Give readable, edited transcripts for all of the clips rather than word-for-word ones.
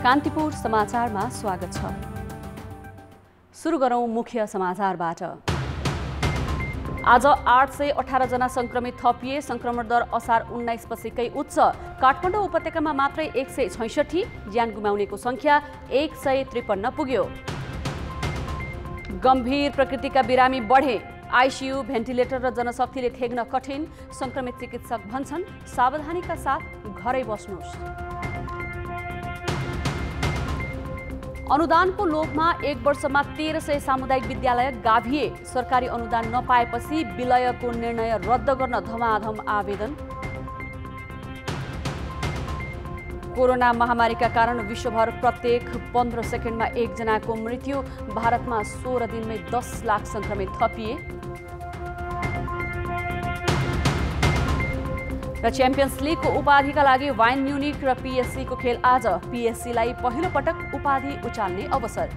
कान्तिपुर समाचारमा स्वागत छ। सुरु गरौं मुख्य समाचारबाट। आज 818 जना संक्रमित थपिए। संक्रमण दर असार 19 पछिकै उच्च। काठमाडौँ उपत्यकामा मात्रै 166, ज्यान गुमाउनेको संख्या 153 पुग्यो। गम्भीर प्रकृतिका बिरामी बढे। आइसियु, भेन्टिलेटर र जनशक्तिले ठेक्न कठिन। संक्रमित चिकित्सक भन्छन् सावधानीका साथ घरै बस्नुहोस्। अनुदानको लोभमा 1 वर्षमा 1300 सामुदायिक विद्यालय गाभिए। सरकारी अनुदान नपाएपछि विलयको निर्णय रद्द गर्न धमाधम आवेदन। कोरोना महामारीका कारण विश्वभर प्रत्येक 15 सेकेन्डमा 1 जनाको मृत्यु। भारतमा 16 दिनमै 10 लाख संक्रमित थपिए। र च्याम्पियन्स लिगको उपाधिका लागि बायर्न म्युनिख र पिएससीको खेल आज। पिएससीलाई पहिलो पटक उपाधि उचाल्ने अवसर।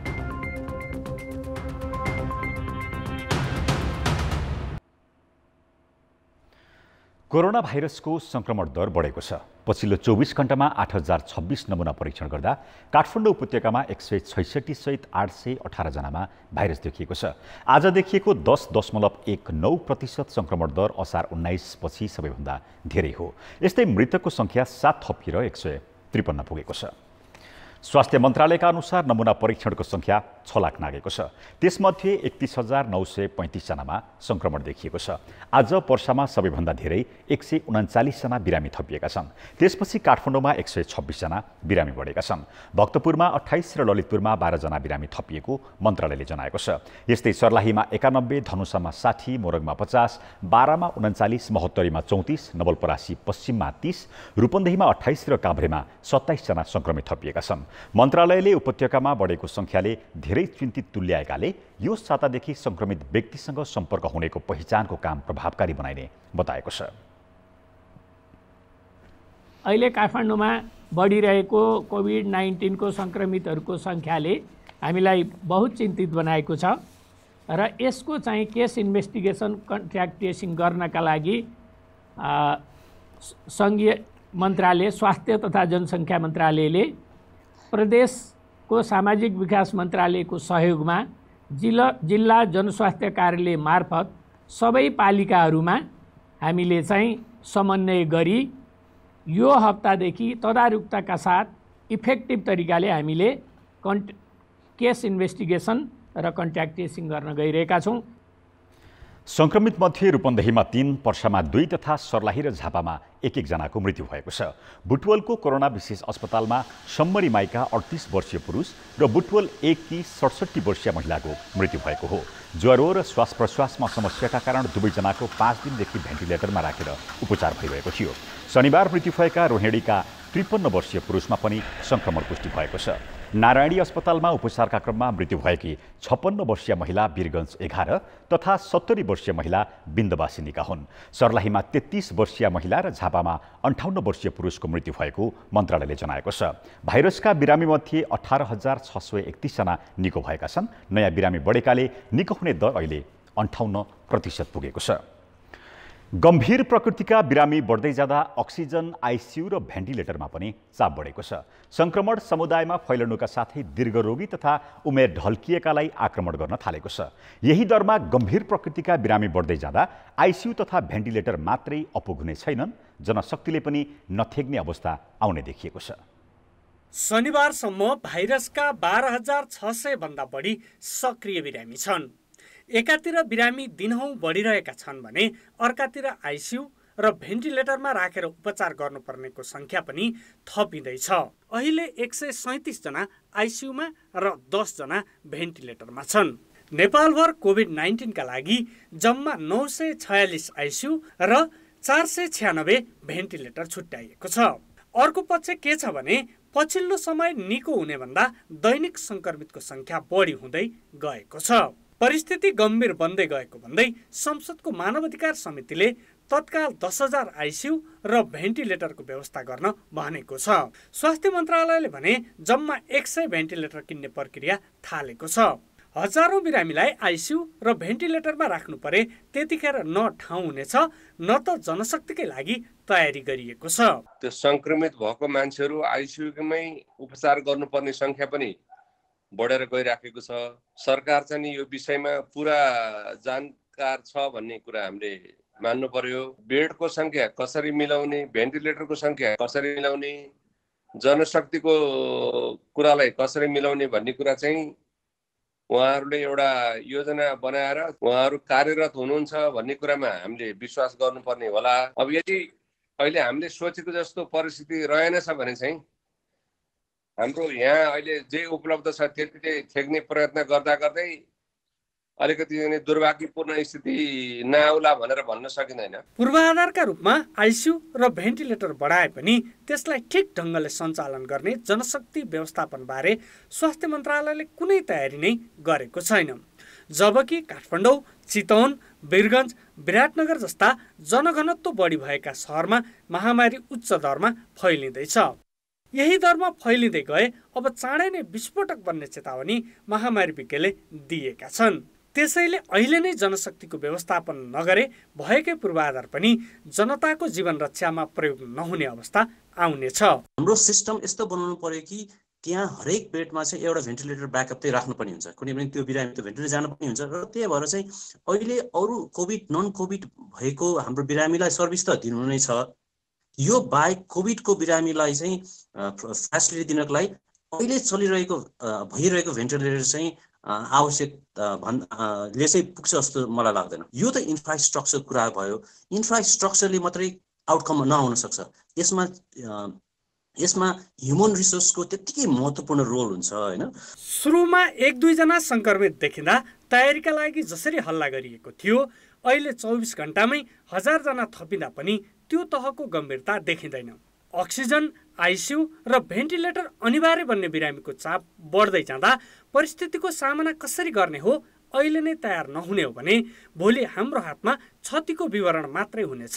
कोरोना भाइरसको संक्रमण दर बढेको छ। पछिल्लो 24 घण्टामा 8026 नमुना परीक्षण गर्दा काठमाडौँ उपत्यकामा 166 सहित 818 जनामा भाइरस देखिएको छ। आज देखिएको 10.19% संक्रमण दर असार 19 पछि सबैभन्दा धेरै हो। यस्तै मृतकको संख्या 7 थपिएर 153 पुगेको छ। स्वास्थ्य मन्त्रालयका अनुसार नमुना परीक्षणको संख्या 6 लाख नागेको छ। त्यसमध्ये 31,935 जनामा संक्रमण देखिएको छ। आज पर्सामा सबैभन्दा धेरै 139 जना बिरामी थपिएका छन्। त्यसपछि काठमाडौँमा 126 जना बिरामी बढेका छन्। भक्तपुरमा 28 र ललितपुरमा 12 जना बिरामी थपिएको मन्त्रालयले जनाएको छ। यस्तै सर्लाहीमा 91, धनुषामा 60, मोरङमा 50, बारामा 39, महोत्तरीमा 34, नवलपरासी पश्चिममा 30, रूपन्देहीमा 28 र काभ्रेमा 27 जना संक्रमित थपिएका छन्। मन्त्रालयले उपत्यकामा बढेको संख्याले धेरै चिन्तित तुल्याएकाले यो सातादेखि संक्रमित व्यक्तिसँग सम्पर्क हुनेको पहिचानको काम प्रभावकारी बनाइने बताएको छ। अहिले काठमाडौँमा बढिरहेको कोभिड-19 को संक्रमितहरूको संख्याले हामीलाई बहुत चिन्तित बनाएको छ र यसको चाहिँ केस इन्भेस्टिगेसन, कन्ट्याक्ट ट्रेसिङ गर्नका लागि सङ्घीय मन्त्रालय, स्वास्थ्य तथा जनसङ्ख्या मन्त्रालयले प्रदेशको सामाजिक विकास मन्त्रालयको सहयोगमा जिल्ला जनस्वास्थ्य कार्यालय मार्फत सबै पालिकाहरूमा हामीले चाहिँ समन्वय गरी यो हप्तादेखि तदारुकताका साथ इफेक्टिभ तरिकाले हामीले केस इन्भेस्टिगेसन र कन्ट्याक्ट ट्रेसिङ गर्न गइरहेका छौँ। संक्रमित मध्ये रूपन्देहीमा 3, पर्सामा 2 तथा सर्लाही र झापामा 1-1 जनाको मृत्यु भएको छ। बुटवलको कोरोना विशेष अस्पतालमा सम्मरी माईका 38 वर्षीय पुरुष र बुटवल 1 की 67 वर्षीय महिलाको मृत्यु भएको हो। ज्वरो र श्वास प्रश्वासमा समस्याका कारण दुवै जनाको 5 दिनदेखि भेन्टिलेटरमा राखेर उपचार भइरहेको थियो। शनिबार मृत्यु भएका रोहिणीका 53 वर्षीय पुरुषमा पनि संक्रमण पुष्टि भएको छ। नारायणी अस्पतालमा उपचारका क्रममा मृत्यु भएकी 56 वर्षीय महिला वीरगञ्ज 11 तथा 70 वर्षीय महिला बिन्दवासिनीका हुन्। सर्लाहीमा 33 वर्षीय महिला र झापामा 58 वर्षीय पुरुषको मृत्यु भएको मन्त्रालयले जनाएको छ। भाइरसका बिरामीमध्ये 18,631 जना निको भएका छन्। नयाँ बिरामी बढेकाले निको हुने दर अहिले 58% पुगेको छ। गम्भीर प्रकृतिका बिरामी बढ्दै जाँदा अक्सिजन, आइसियु र भेन्टिलेटरमा पनि चाप बढेको छ। संक्रमण समुदायमा फैलनुका साथै दीर्घरोगी तथा उमेर ढल्किएकालाई आक्रमण गर्न थालेको छ। यही दरमा गम्भीर प्रकृतिका बिरामी बढ्दै जाँदा आइसियु तथा भेन्टिलेटर मात्रै अपुग हुने छैनन्, जनशक्तिले पनि नथेग्ने अवस्था आउने देखिएको छ। शनिबारसम्म भाइरसका 12,600 भन्दा बढी सक्रिय बिरामी छन्। एकातिर बिरामी दिनहुँ बढिरहेका छन् भने अर्कातिर आइसियु र भेन्टिलेटरमा राखेर उपचार गर्नुपर्नेको संख्या पनि थपिँदैछ। अहिले 137 जना आइसियुमा र 10 जना भेन्टिलेटरमा छन्। नेपालभर कोभिड-19 का लागि जम्मा 946 आइसियु र 496 भेन्टिलेटर छुट्याइएको छ। अर्को पक्ष के छ भने पछिल्लो समय निको हुने भन्दा दैनिक संक्रमितको संख्या बढी हुँदै गएको छ। परिस्थिति गम्भीर बन्दै गएको भन्दै संसदको मानवाधिकार समितिले तत्काल 10,000 आइसियु र भेन्टिलेटरको व्यवस्था गर्न भनेको छ। स्वास्थ्य मन्त्रालयले भने जम्मा 100 भेन्टिलेटर किन्ने प्रक्रिया थालेको छ। हजारौं बिरामीलाई आइसियु र भेन्टिलेटरमा राख्नु परे त्यतिखेर न ठाउँ हुनेछ न त जनशक्तिकै लागि तयारी गरिएको छ। त्यो संक्रमित भएको मान्छेहरू आइसियुमै उपचार गर्नुपर्ने संख्या पनि बढेर गइराखेको छ। सरकार चाहिँ यो विषयमा पुरा जानकार छ भन्ने कुरा हामीले मान्नु पर्यो। बेडको संख्या कसरी मिलाउने, भेन्टिलेटरको संख्या कसरी मिलाउने, जनशक्तिको कुरालाई कसरी मिलाउने भन्ने कुरा चाहिँ उहाँहरूले एउटा योजना बनाएर उहाँहरू कार्यरत हुनुहुन्छ भन्ने कुरामा हामीले विश्वास गर्नुपर्ने होला। अब यदि अहिले हामीले सोचेको जस्तो परिस्थिति रहेनछ भने चाहिँ हाम्रो यहाँ अहिले जे उपलब्ध छ त्यतिले थ्याक्ने प्रयत्न गर्दा गर्दै अलिकति दुर्भाग्यपूर्ण स्थिति नआउला भनेर भन्न सकिँदैन। पूर्वाधारका रूपमा आइसियु र भेन्टिलेटर बढाए पनि त्यसलाई ठिक ढङ्गले सञ्चालन गर्ने जनशक्ति व्यवस्थापन बारे स्वास्थ्य मन्त्रालयले कुनै तयारी नै गरेको छैन। जबकि काठमाडौँ, चितवन, वीरगञ्ज, विराटनगर जस्ता जनघनत्व बढी भएका सहरमा महामारी उच्च दरमा फैलिँदैछ। यही दरमा फैलिँदै गए अब चाँडै नै विस्फोटक बन्ने चेतावनी महामारी विज्ञले दिएका छन्। त्यसैले अहिले नै जनशक्तिको व्यवस्थापन नगरे भएकै पूर्वाधार पनि जनताको जीवन रक्षामा प्रयोग नहुने अवस्था आउनेछ। हाम्रो सिस्टम यस्तो बनाउनु पर्यो कि त्यहाँ हरेक बेडमा चाहिँ एउटा भेन्टिलेटर ब्याकअप चाहिँ राख्नुपर्ने हुन्छ। कुनै पनि त्यो बिरामी त भेन्टिलेटर जानुपर्ने हुन्छ र त्यही भएर चाहिँ अहिले अरू कोभिड नन कोभिड भएको हाम्रो बिरामीलाई सर्भिस त दिनु नै छ। यो बाहेक कोभिडको बिरामीलाई चाहिँ फेसिलिटी दिनको लागि अहिले भइरहेको भेन्टिलेटर चाहिँ आवश्यक ले चाहिँ पुग्छ जस्तो मलाई लाग्दैन। यो त इन्फ्रास्ट्रक्चर कुरा भयो। इन्फ्रास्ट्रक्चरले मात्रै आउटकम नहुन सक्छ। यसमा ह्युमन रिसोर्सको त्यत्तिकै महत्त्वपूर्ण रोल हुन्छ हैन। सुरुमा 1-2 जना संक्रमित देखिँदा तयारीका लागि जसरी हल्ला गरिएको थियो, अहिले 24 घण्टामै 1000 जना थपिँदा पनि त्यो तहको गम्भीरता देखिँदैन। अक्सिजन, आइसियु र भेन्टिलेटर अनिवार्य बन्ने बिरामीको चाप बढ्दै जाँदा परिस्थितिको सामना कसरी गर्ने हो अहिले नै तयार नहुने हो भने भोलि हाम्रो हातमा क्षतिको विवरण मात्रै हुनेछ।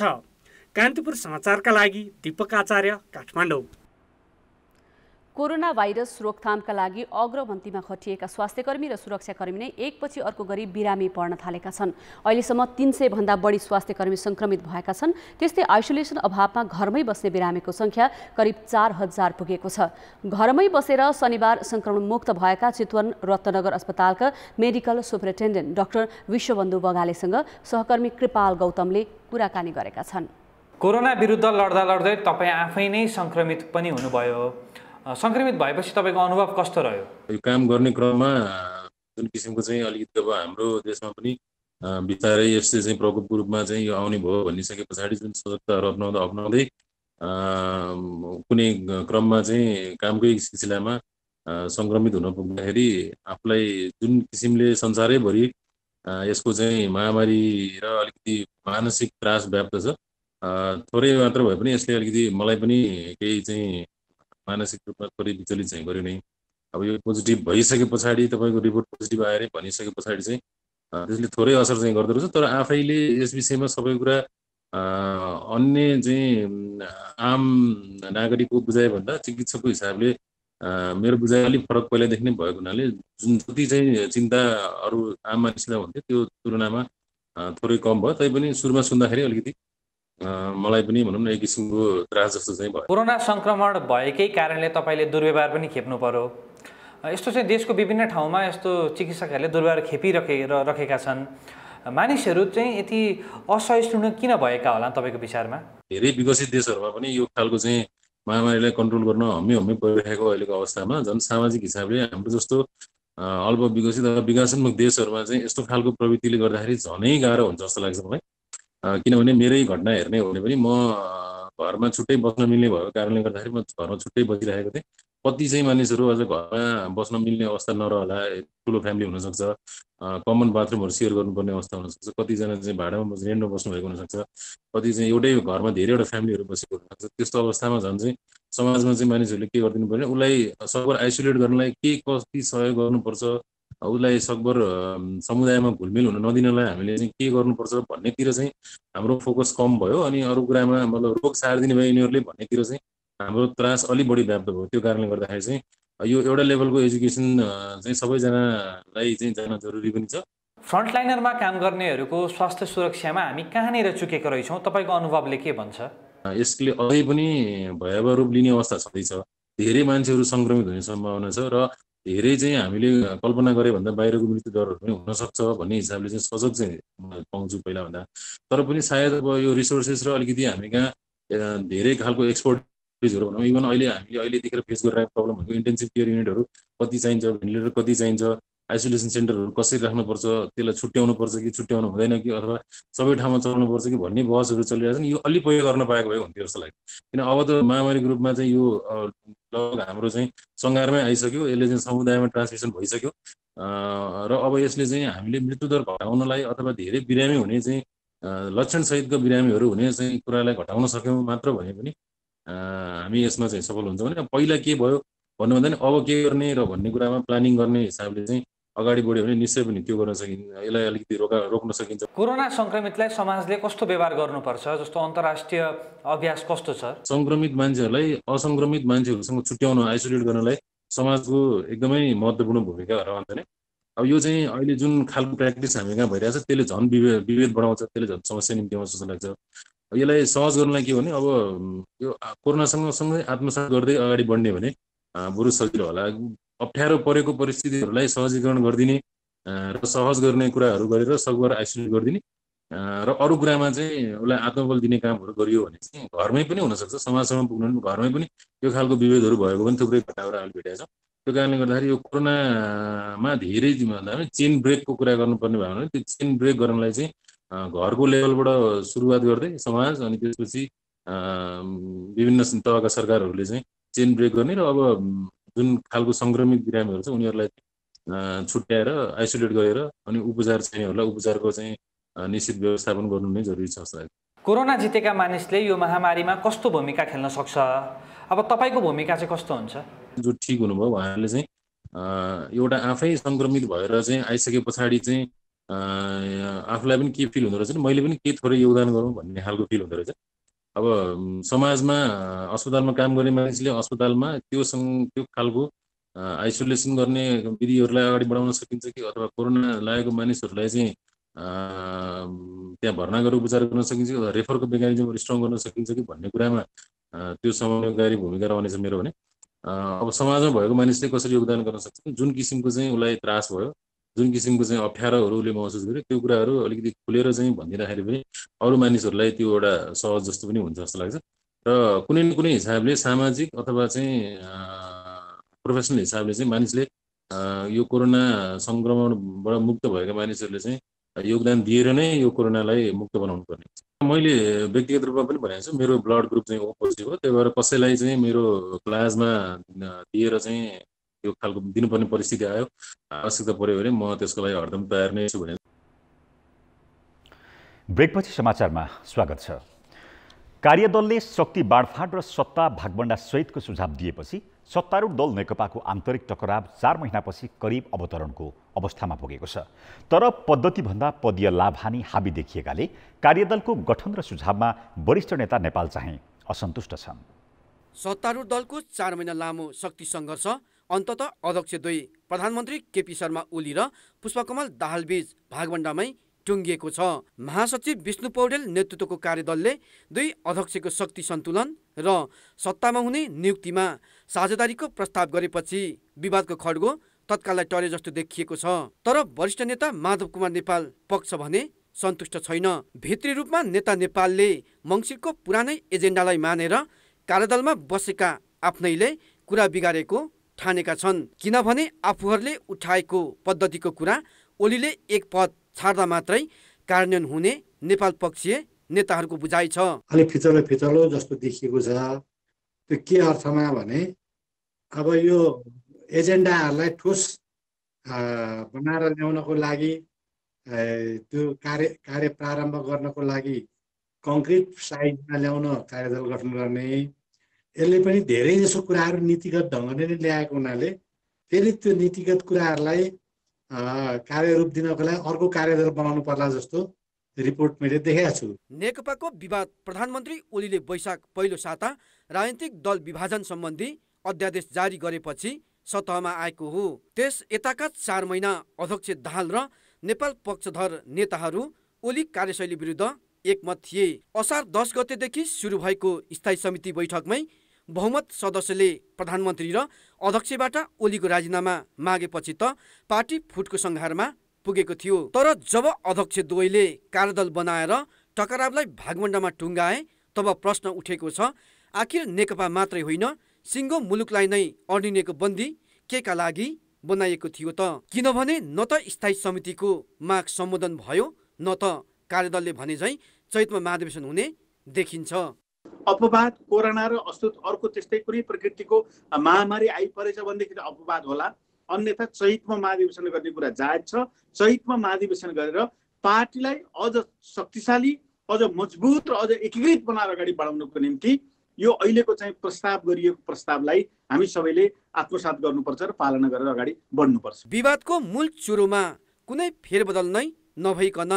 कान्तिपुर समाचारका लागि दीपक आचार्य, काठमाडौँ। कोरोना भाइरस रोकथामका लागि अग्रपन्थीमा खटिएका स्वास्थ्यकर्मी र सुरक्षाकर्मी नै एकपछि अर्को गरी बिरामी पर्न थालेका छन्। अहिलेसम्म 300 भन्दा बढी स्वास्थ्यकर्मी संक्रमित भएका छन्। त्यस्तै आइसोलेसन अभावमा घरमै बस्ने बिरामीको संख्या करिब 4000 पुगेको छ। घरमै बसेर शनिबार संक्रमणमुक्त भएका चितवन रत्नगर अस्पतालका मेडिकल सुपरिन्टेन्डेन्ट डाक्टर विश्वबन्धु बगालेसँग सहकर्मी कृपाल गौतमले कुराकानी गरेका छन्। कोरोना विरुद्ध लड्दा लड्दै तपाईँ आफै नै संक्रमित पनि हुनुभयो। संक्रमित भएपछि तपाईँको अनुभव कस्तो रह्यो? यो काम गर्ने क्रममा जुन किसिमको चाहिँ अलिकति अब हाम्रो देशमा पनि बिस्तारै यसले चाहिँ प्रकोपको रूपमा चाहिँ यो आउने भयो भनिसके पछाडि जुन सजगताहरू अपनाउँदै कुनै क्रममा चाहिँ कामकै सिलसिलामा संक्रमित हुन पुग्दाखेरि आफूलाई जुन किसिमले संसारैभरि यसको चाहिँ महामारी र अलिकति मानसिक त्रास व्याप्त छ, थोरै मात्र भए पनि यसले अलिकति मलाई पनि केही चाहिँ मानसिक रूपमा थोरै विचलित चाहिँ गर्यो नै। अब यो पोजिटिभ भइसके पछाडि तपाईँको रिपोर्ट पोजिटिभ आएर भनिसके पछाडि चाहिँ त्यसले थोरै असर चाहिँ गर्दो रहेछ। तर आफैले यस विषयमा सबै कुरा अन्य चाहिँ आम नागरिकको बुझाइभन्दा चिकित्सकको हिसाबले मेरो बुझाइ अलिक फरक पहिलादेखि नै भएको हुनाले जुन जति चाहिँ चिन्ता अरू आम मानिसलाई हुन्थ्यो त्यो तुलनामा थोरै कम भयो। तैपनि सुरुमा सुन्दाखेरि अलिकति मलाई पनि भनौँ न एक किसिमको त्रास जस्तो चाहिँ भयो। कोरोना संक्रमण भएकै कारणले तपाईँले दुर्व्यवहार पनि खेप्नु पर्यो। यस्तो चाहिँ देशको विभिन्न ठाउँमा यस्तो चिकित्सकहरूले दुर्व्यवहार खेपिरहेका छन्। मानिसहरू चाहिँ यति असहिष्णु किन भएका होला तपाईँको विचारमा? धेरै विकसित देशहरूमा पनि यो खालको चाहिँ महामारीलाई कन्ट्रोल गर्न हम्मे परिरहेको अहिलेको अवस्थामा झन् सामाजिक हिसाबले हाम्रो जस्तो अल्प विकसित विकासोन्मुख देशहरूमा चाहिँ यस्तो खालको प्रवृत्तिले गर्दाखेरि झनै गाह्रो हुन्छ जस्तो लाग्छ मलाई। किनभने मेरै घटना हेर्ने हो भने पनि म घरमा छुट्टै बस्न मिल्ने भएको कारणले गर्दाखेरि म घरमा छुट्टै बसिरहेको थिएँ। कति चाहिँ मानिसहरू अझ घरमा बस्न मिल्ने अवस्था नरहला, ठुलो फ्यामिली हुनसक्छ, कमन बाथरुमहरू सेयर गर्नुपर्ने अवस्था हुनसक्छ, कतिजना चाहिँ भाडामा रेन्टमा बस्नुभएको हुनसक्छ, कति चाहिँ एउटै घरमा धेरैवटा फ्यामिलीहरू बसेको हुनसक्छ। त्यस्तो अवस्थामा झन् चाहिँ समाजमा चाहिँ मानिसहरूले के गरिदिनु पर्ने, उसलाई सकभर आइसोलेट गर्नलाई के कति सहयोग गर्नुपर्छ, उसलाई सकभर समुदायमा घुलमिल हुन नदिनलाई हामीले चाहिँ के गर्नुपर्छ भन्नेतिर चाहिँ हाम्रो फोकस कम भयो। अनि अरू कुरामा मतलब रोग सारिदिने भयो यिनीहरूले भन्नेतिर चाहिँ हाम्रो त्रास अलि बढी व्याप्त भयो। त्यो कारणले गर्दाखेरि चाहिँ यो एउटा लेभलको एजुकेसन चाहिँ सबैजनालाई चाहिँ जान जरुरी पनि छ। फ्रन्टलाइनरमा काम गर्नेहरूको स्वास्थ्य सुरक्षामा हामी कहाँनिर चुकेको रहेछौँ, तपाईँको अनुभवले के भन्छ? यसले अझै पनि भयावह रूप लिने अवस्था छँदैछ। धेरै मान्छेहरू सङ्क्रमित हुने सम्भावना छ र धेरै चाहिँ हामीले कल्पना गरे भन्दा बाहिरको मृत्यु दरहरू पनि हुनसक्छ भन्ने हिसाबले चाहिँ सजग चाहिँ पाउँछु पहिलाभन्दा। तर पनि सायद अब यो रिसोर्सेस र अलिकति हामी कहाँ धेरै खालको एक्सपर्टिजहरू भनौँ, इभन हामीले अहिले देखेर फेस गरिरहेको प्रब्लम भनेको इन्टेन्सिभ केयर युनिटहरू कति चाहिन्छ, भेन्टिलेटर कति चाहिन्छ, आइसोलेसन सेन्टरहरू कसरी राख्नुपर्छ, त्यसलाई छुट्याउनु पर्छ कि छुट्याउनु हुँदैन कि, अथवा सबै ठाउँमा चलाउनु पर्छ कि भन्ने बहसहरू चलिरहेछन्। यो अलि पहिला गर्न पाएको भए हुन्थ्यो जस्तो लाग्छ। किन अब त महामारीको रूपमा चाहिँ यो लगभग हाम्रो चाहिँ सङ्घारमै आइसक्यो, यसले चाहिँ समुदायमा ट्रान्समिसन भइसक्यो र अब यसले चाहिँ हामीले मृत्युदर घटाउनलाई अथवा धेरै बिरामी हुने चाहिँ लक्षणसहितको बिरामीहरू हुने चाहिँ कुरालाई घटाउन सक्यौँ मात्र भने पनि हामी यसमा चाहिँ सफल हुन्छ। भने पहिला के भयो भन्नुभन्दा नि अब के गर्ने र भन्ने कुरामा प्लानिङ गर्ने हिसाबले चाहिँ अगाडि बढ्यो भने निश्चय पनि त्यो गर्न सकिन्छ, यसलाई अलिकति रोक्न सकिन्छ। कोरोना सङ्क्रमितलाई समाजले कस्तो व्यवहार गर्नुपर्छ, जस्तो अन्तर्राष्ट्रिय अभ्यास कस्तो छ? सङ्क्रमित मान्छेहरूलाई असङ्क्रमित मान्छेहरूसँग छुट्याउन, आइसोलेट गर्नलाई समाजको एकदमै महत्त्वपूर्ण भूमिका रहन्छ नि। अब यो चाहिँ अहिले जुन खालको प्र्याक्टिस हामी कहाँ भइरहेछ त्यसले झन् विभेद बढाउँछ, त्यसले झन् समस्या निम्ति आउँछ जस्तो लाग्छ। यसलाई सहज गर्नलाई के भने अब यो कोरोनासँगसँगै आत्मसात गर्दै अगाडि बढ्ने भने बरु सजिलो होला। अप्ठ्यारो परेको परिस्थितिहरूलाई सहजीकरण गरिदिने र सहज गर्ने कुराहरू गरेर सकभर आइसोलेट गरिदिने र अरू कुरामा चाहिँ उसलाई आत्मबल दिने कामहरू गरियो भने चाहिँ घरमै पनि हुनसक्छ, समाजसम्म पुग्नु घरमै पनि यो खालको विभेदहरू भएको पनि थुप्रै घटनाहरू अहिले भेटेको छ। त्यो कारणले गर्दाखेरि यो कोरोनामा धेरै भन्दा पनि चेन ब्रेकको कुरा गर्नुपर्ने भयो भने त्यो चेन ब्रेक गर्नलाई चाहिँ घरको लेभलबाट सुरुवात गर्दै समाज अनि त्यसपछि विभिन्न तहका सरकारहरूले चाहिँ चेन ब्रेक गर्ने र अब जुन खालको सङ्क्रमित बिरामीहरू छ उनीहरूलाई छुट्याएर आइसोलेट गरेर अनि उपचार चाहिनेहरूलाई उपचारको चाहिँ निश्चित व्यवस्थापन गर्नु नै जरुरी छ जस्तो लाग्छ। कोरोना जितेका मानिसले यो महामारीमा कस्तो भूमिका खेल्न सक्छ? अब तपाईँको भूमिका चाहिँ कस्तो हुन्छ? जो ठिक हुनुभयो उहाँहरूले चाहिँ एउटा आफै सङ्क्रमित भएर चाहिँ आइसके पछाडि चाहिँ आफूलाई पनि के फिल हुँदो रहेछ, मैले पनि के थोरै योगदान गरौँ भन्ने खालको फिल हुँदो रहेछ। अब समाजमा अस्पतालमा काम गर्ने मानिसले अस्पतालमा त्यो खालको आइसोलेसन गर्ने विधिहरूलाई अगाडि बढाउन सकिन्छ कि, अथवा कोरोना लागेको मानिसहरूलाई चाहिँ त्यहाँ भर्ना गरेर उपचार गर्न सकिन्छ कि, रेफरको मेकानिजमहरू स्ट्रङ गर्न सकिन्छ कि भन्ने कुरामा त्यो समन्वयकारी भूमिका रहनेछ मेरो भने। अब समाजमा भएको मानिसले कसरी योगदान गर्न सक्छ, जुन किसिमको चाहिँ उसलाई त्रास भयो, जुन किसिमको चाहिँ अप्ठ्यारोहरू उसले महसुस गर्यो, त्यो कुराहरू अलिकति खुलेर चाहिँ भनिदिँदाखेरि पनि अरू मानिसहरूलाई त्यो एउटा सहज जस्तो पनि हुन्छ जस्तो लाग्छ। र कुनै न कुनै हिसाबले सामाजिक अथवा चाहिँ प्रोफेसनल हिसाबले चाहिँ मानिसले यो कोरोना सङ्क्रमणबाट मुक्त भएका मानिसहरूले चाहिँ योगदान दिएर नै यो कोरोनालाई मुक्त बनाउनु पर्ने। मैले व्यक्तिगत रूपमा पनि भनेको छु, मेरो ब्लड ग्रुप चाहिँ ओ पोजिटिभ हो, त्यही भएर कसैलाई चाहिँ मेरो प्लाज्मा दिएर चाहिँ यो खालको दिनुपर्ने परिस्थिति आयो, आवश्यकता पर्यो भने म त्यसको लागि हरदम तयार नै छु भने। ब्रेकपछि समाचारमा स्वागत छ। कार्यदलले शक्ति बाँडफाँड र सत्ता भागबण्डा सहितको सुझाव दिएपछि सत्तारूढ दल नेकपाको आन्तरिक टकराव 4 महिनापछि करिब अवतरणको अवस्थामा पुगेको छ। तर पद्धतिभन्दा पदीय लाभहानि हाबी देखिएकाले कार्यदलको गठन र सुझावमा वरिष्ठ नेता नेपाल चाहिँ असन्तुष्ट छन्। सत्तारूढ दलको 4 महिना लामो शक्ति सङ्घर्ष अन्ततः अध्यक्ष 2 प्रधानमन्त्री केपी शर्मा ओली र पुष्पकमल दाहालबीच भागबण्डामै टुङ्गिएको छ। महासचिव विष्णु पौडेल नेतृत्वको कार्यदलले 2 अध्यक्षको शक्ति सन्तुलन र सत्तामा हुने नियुक्तिमा साझेदारीको प्रस्ताव गरेपछि विवादको खड्गो तत्काललाई टरे जस्तो देखिएको छ। तर वरिष्ठ नेता माधव कुमार नेपाल पक्ष भने सन्तुष्ट छैन। भित्री रूपमा नेता नेपालले मङ्सिरको पुरानै एजेन्डालाई मानेर कार्यदलमा बसेका आफ्नैले कुरा बिगारेको ठानेका छन्। किनभने आफूहरूले उठाएको पद्धतिको कुरा ओलीले एक पद छाड्दा मात्रै कार्यान्वयन हुने नेपाल पक्षीय नेताहरूको बुझाइ छ। अलि फिचलो जस्तो देखिएको छ। त्यो के अर्थमा भने अब यो एजेन्डाहरूलाई ठोस बनाएर ल्याउनको लागि, त्यो कार्य प्रारम्भ गर्नको लागि कङ्क्रिट साइजमा ल्याउन कार्यदल गठन गर्ने, यसले पनि धेरै जसो कुराहरू नीतिगत ढङ्गले नै ल्याएको हुनाले फेरि त्यो नीतिगत कुराहरूलाई कार्यरूप दिनको लागि अर्को कार्यदल बनाउनु पर्ला जस्तो रिपोर्ट मैले देखेको छु। नेकपाको विवाद प्रधानमन्त्री ओलीले वैशाख पहिलो साता राजनीतिक दल विभाजन सम्बन्धी अध्यादेश जारी गरेपछि सतहमा आएको हो। त्यस यताका 4 महिना अध्यक्ष दाहाल र नेपाल पक्षधर नेताहरू ओली कार्यशैली विरुद्ध एकमत थिए। असार 10 गतेदेखि सुरु भएको स्थायी समिति बैठकमै बहुमत सदस्यले प्रधानमन्त्री र अध्यक्षबाट ओलीको राजीनामा मागेपछि त पार्टी फुटको संहारमा पुगेको थियो। तर जब अध्यक्ष द्वयले कार्यदल बनाएर टकरावलाई भागवण्डामा टुङ्गाए तब प्रश्न उठेको छ, आखिर नेकपा मात्रै होइन सिङ्गो मुलुकलाई नै अडिनेको बन्दी केका लागि बनाइएको थियो त? किनभने न त स्थायी समितिको माग सम्बोधन भयो न त कार्यदलले भने झैँ चैतमा महाधिवेशन हुने देखिन्छ। अपवाद कोरोना र अस्तुत अर्को त्यस्तै कुनै प्रकृतिको महामारी आइपरेछ भनेदेखि अपवाद होला, अन्यथा चैतमा महाधिवेशन गर्ने कुरा जायज छ। चैतमा महाधिवेशन गरेर पार्टीलाई अझ शक्तिशाली, अझ मजबुत र अझ एकीकृत बनाएर अगाडि बढाउनको निम्ति यो अहिलेको चाहिँ प्रस्ताव गरिएको प्रस्तावलाई हामी सबैले आत्मसात गर्नुपर्छ र पालना गरेर अगाडि बढ्नुपर्छ। विवादको मूल चुरोमा कुनै फेरबदल नै नभइकन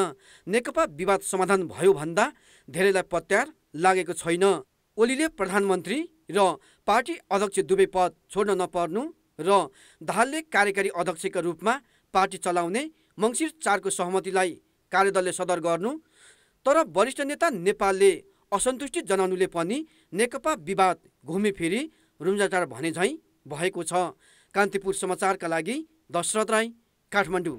नेकपा विवाद समाधान भयो भन्दा धेरैलाई पत्यार लागेको छैन। ओलीले प्रधानमन्त्री र पार्टी अध्यक्ष दुवै पद छोड्न नपर्नु र दाहालले कार्यकारी अध्यक्षका रूपमा पार्टी चलाउने मङ्सिर 4 को सहमतिलाई कार्यदलले सदर गर्नु, तर वरिष्ठ नेता नेपालले असन्तुष्टि जनाउनुले पनि नेकपा विवाद घुमीफिरी रुम्जाटार भने झैँ भएको छ। कान्तिपुर समाचारका लागि दशरथ राई, काठमाडौँ।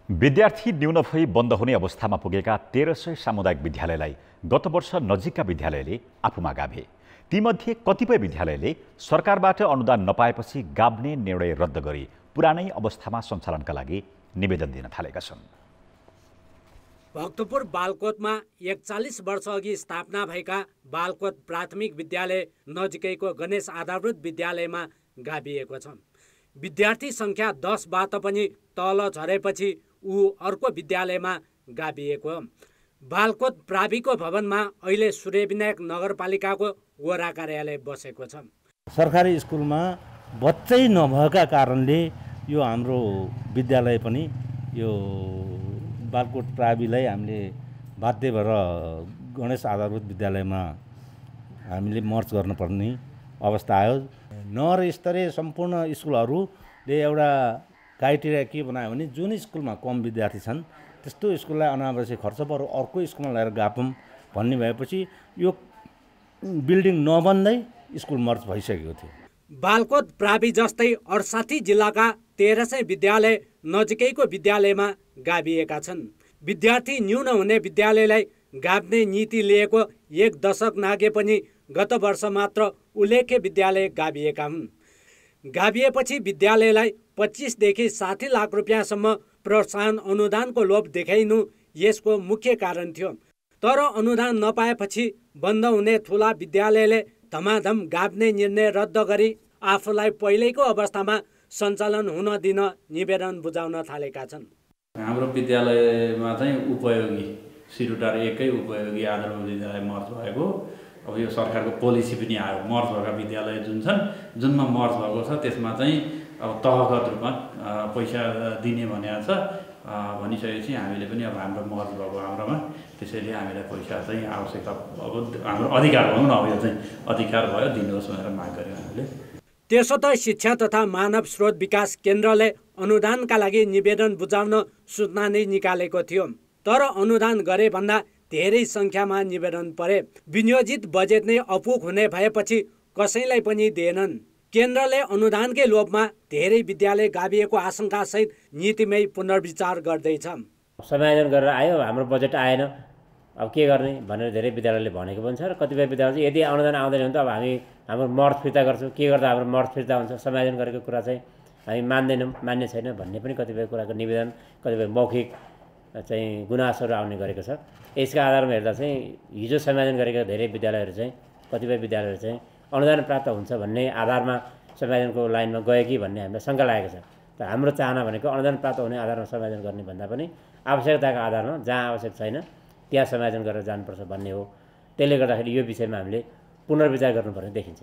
विद्यार्थी न्यून भई बन्द हुने अवस्थामा पुगेका 1300 सामुदायिक विद्यालयलाई गत वर्ष नजिकका विद्यालयले आफूमा गाभे। तीमध्ये कतिपय विद्यालयले सरकारबाट अनुदान नपाएपछि गाभ्ने निर्णय रद्द गरी पुरानै अवस्थामा सञ्चालनका लागि निवेदन दिन थालेका छन्। भक्तपुर बालकोटमा 41 वर्ष अघि स्थापना भएका बालकोट प्राथमिक विद्यालय नजिकैको गणेश आधारभूत विद्यालयमा गाभिएको छ। विद्यार्थी संख्या 10बाट पनि तल झरेपछि ऊ अर्को विद्यालयमा गाभिएको। बालकोट प्राविको भवनमा अहिले सूर्यविनायक नगरपालिकाको वडा कार्यालय बसेको छ। सरकारी स्कुलमा बच्चै नभएका कारणले यो हाम्रो विद्यालय पनि यो बालकोट प्राविलाई हामीले बाध्य भएर गणेश आधारभूत विद्यालयमा हामीले मर्ज गर्नुपर्ने अवस्था आयो। नर स्तरीय सम्पूर्ण स्कुलहरूले एउटा क्राइटेरिया के बनायो भने जुन स्कुलमा कम विद्यार्थी छन् त्यस्तो स्कुललाई अनावश्यक खर्च बरु अर्को स्कुलमा लगेर गापौँ भन्ने भएपछि यो बिल्डिङ नबन्दै स्कुल मर्ज भइसकेको थियो। बालकोट प्रावि जस्तै 68 जिल्लाका 1300 विद्यालय नजिकैको विद्यालयमा गाभिएका छन्। विद्यार्थी न्यून हुने विद्यालयलाई गाभ्ने नीति लिएको 1 दशक नागे पनि गत वर्ष मात्र उल्लेख्य विद्यालय गाभिएका हुन्। गाभिएपछि विद्यालयलाई 25 देखि 60 लाख रुपियाँसम्म प्रोत्साहन अनुदानको लोभ देखाइनु यसको मुख्य कारण थियो। तर अनुदान नपाएपछि बन्द हुने ठुला विद्यालयले धमाधम गाभ्ने निर्णय रद्द गरी आफूलाई पहिलेको अवस्थामा सञ्चालन हुन दिन निवेदन बुझाउन थालेका छन्। हाम्रो विद्यालयमा चाहिँ उपयोगी सिरुटार एकै उपयोगी आधारभूत विद्यालय मर्ज भएको। अब यो सरकारको पोलिसी पनि आयो, मर्ज भएका विद्यालय जुन छन् जुनमा मर्ज भएको छ त्यसमा चाहिँ अब तहगत रूपमा पैसा दिने भनेको छ। भनिसकेपछि हामीले पनि अब हाम्रो मर्ज भएको हाम्रोमा, त्यसैले हामीलाई पैसा चाहिँ आवश्यकता अब हाम्रो अधिकार भनौँ न, अब यो चाहिँ अधिकार भयो दिनुहोस् भनेर माग गर्यौँ हामीले। त्यसो त शिक्षा तथा मानव स्रोत विकास केन्द्रले अनुदानका लागि निवेदन बुझाउन सूचना नै निकालेको थियो। तर अनुदान गरे भन्दा धेरै सङ्ख्यामा निवेदन परे। विनियोजित बजेट नै अपुग हुने भएपछि कसैलाई पनि दिएनन्। केन्द्रले अनुदानकै लोभमा धेरै विद्यालय गाभिएको आशंकासहित नीतिमै पुनर्विचार गर्दैछ। समायोजन गरेर आयो, हाम्रो बजेट आएन, अब के गर्ने भनेर धेरै विद्यालयले भनेको पनि छ। र कतिपय विद्यालय चाहिँ यदि अनुदान आउँदैन भने त अब हामी हाम्रो मर्ज फिर्ता गर्छौँ, के गर्दा हाम्रो मर्ज फिर्ता हुन्छ, समायोजन गरेको कुरा चाहिँ हामी मान्दैनौँ, मान्ने छैन भन्ने पनि कतिपय कुराको निवेदन, कतिपय मौखिक चाहिँ गुनासोहरू आउने गरेको छ। यसका आधारमा हेर्दा चाहिँ हिजो समायोजन गरेका धेरै विद्यालयहरू चाहिँ कतिपय विद्यालयहरू चाहिँ अनुदान प्राप्त हुन्छ भन्ने आधारमा समायोजनको लाइनमा गयो कि भन्ने हामीलाई शङ्का लागेको छ। त हाम्रो चाहना भनेको अनुदान प्राप्त हुने आधारमा समायोजन गर्ने भन्दा पनि आवश्यकताको आधारमा जहाँ आवश्यक छैन त्यहाँ समायोजन गरेर जानुपर्छ भन्ने हो। त्यसले गर्दाखेरि यो विषयमा हामीले पुनर्विचार गर्नुपर्ने देखिन्छ।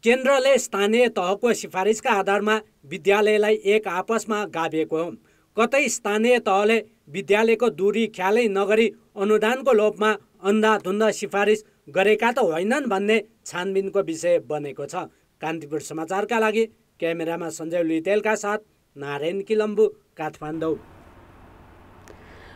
केन्द्रले स्थानीय तहको सिफारिसका आधारमा विद्यालयलाई एक आपसमा गाभिएको हो। कतै स्थानीय तहले विद्यालयको दूरी ख्यालै नगरी अनुदानको लोभमा अन्धाधुन्ध सिफारिस गरेका त होइनन् भन्ने छानबिनको विषय बनेको छ। कान्तिपुर समाचारका लागि क्यामेरामा सञ्जय लुइतेलका साथ नारायण किलम्बु, काठमाडौँ।